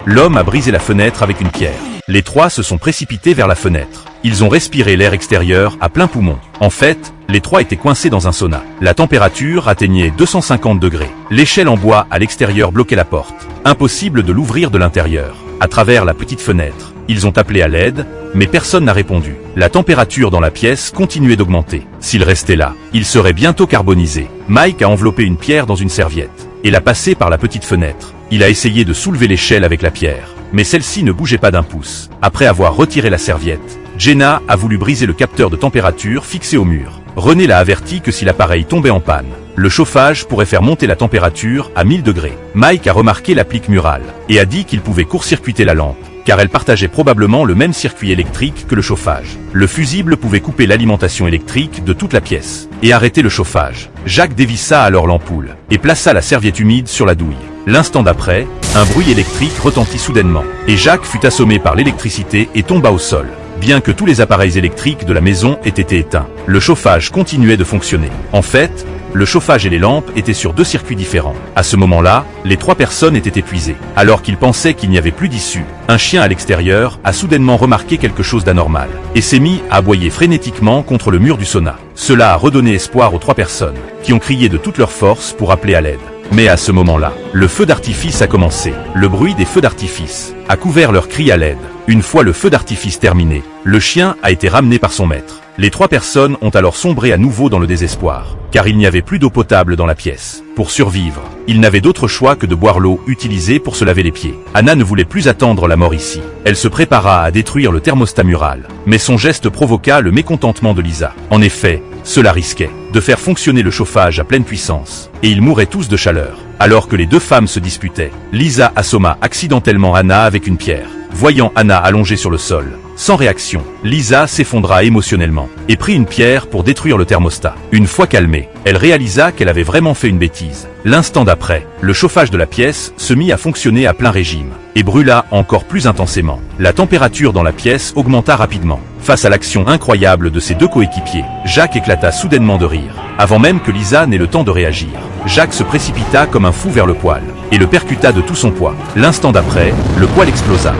l'homme a brisé la fenêtre avec une pierre. Les trois se sont précipités vers la fenêtre. Ils ont respiré l'air extérieur à plein poumon. En fait, les trois étaient coincés dans un sauna. La température atteignait 250 degrés. L'échelle en bois à l'extérieur bloquait la porte. Impossible de l'ouvrir de l'intérieur. À travers la petite fenêtre, ils ont appelé à l'aide, mais personne n'a répondu. La température dans la pièce continuait d'augmenter. S'ils restaient là, ils seraient bientôt carbonisés. Mike a enveloppé une pierre dans une serviette et l'a passée par la petite fenêtre. Il a essayé de soulever l'échelle avec la pierre, mais celle-ci ne bougeait pas d'un pouce. Après avoir retiré la serviette, Jenna a voulu briser le capteur de température fixé au mur. René l'a averti que si l'appareil tombait en panne, le chauffage pourrait faire monter la température à 1000 degrés. Mike a remarqué l'applique murale et a dit qu'il pouvait court-circuiter la lampe, car elle partageait probablement le même circuit électrique que le chauffage. Le fusible pouvait couper l'alimentation électrique de toute la pièce et arrêter le chauffage. Jacques dévissa alors l'ampoule et plaça la serviette humide sur la douille. L'instant d'après, un bruit électrique retentit soudainement et Jacques fut assommé par l'électricité et tomba au sol. Bien que tous les appareils électriques de la maison aient été éteints, le chauffage continuait de fonctionner. En fait, le chauffage et les lampes étaient sur deux circuits différents. À ce moment-là, les trois personnes étaient épuisées. Alors qu'ils pensaient qu'il n'y avait plus d'issue, un chien à l'extérieur a soudainement remarqué quelque chose d'anormal et s'est mis à aboyer frénétiquement contre le mur du sauna. Cela a redonné espoir aux trois personnes, qui ont crié de toute leur force pour appeler à l'aide. Mais à ce moment-là, le feu d'artifice a commencé. Le bruit des feux d'artifice a couvert leurs cris à l'aide. Une fois le feu d'artifice terminé, le chien a été ramené par son maître. Les trois personnes ont alors sombré à nouveau dans le désespoir, car il n'y avait plus d'eau potable dans la pièce. Pour survivre, ils n'avaient d'autre choix que de boire l'eau utilisée pour se laver les pieds. Anna ne voulait plus attendre la mort ici. Elle se prépara à détruire le thermostat mural, mais son geste provoqua le mécontentement de Lisa. En effet, cela risquait de faire fonctionner le chauffage à pleine puissance, et ils mouraient tous de chaleur. Alors que les deux femmes se disputaient, Lisa assomma accidentellement Anna avec une pierre. Voyant Anna allongée sur le sol, sans réaction, Lisa s'effondra émotionnellement et prit une pierre pour détruire le thermostat. Une fois calmée, elle réalisa qu'elle avait vraiment fait une bêtise. L'instant d'après, le chauffage de la pièce se mit à fonctionner à plein régime et brûla encore plus intensément. La température dans la pièce augmenta rapidement. Face à l'action incroyable de ses deux coéquipiers, Jacques éclata soudainement de rire. Avant même que Lisa n'ait le temps de réagir, Jacques se précipita comme un fou vers le poêle et le percuta de tout son poids. L'instant d'après, le poêle explosa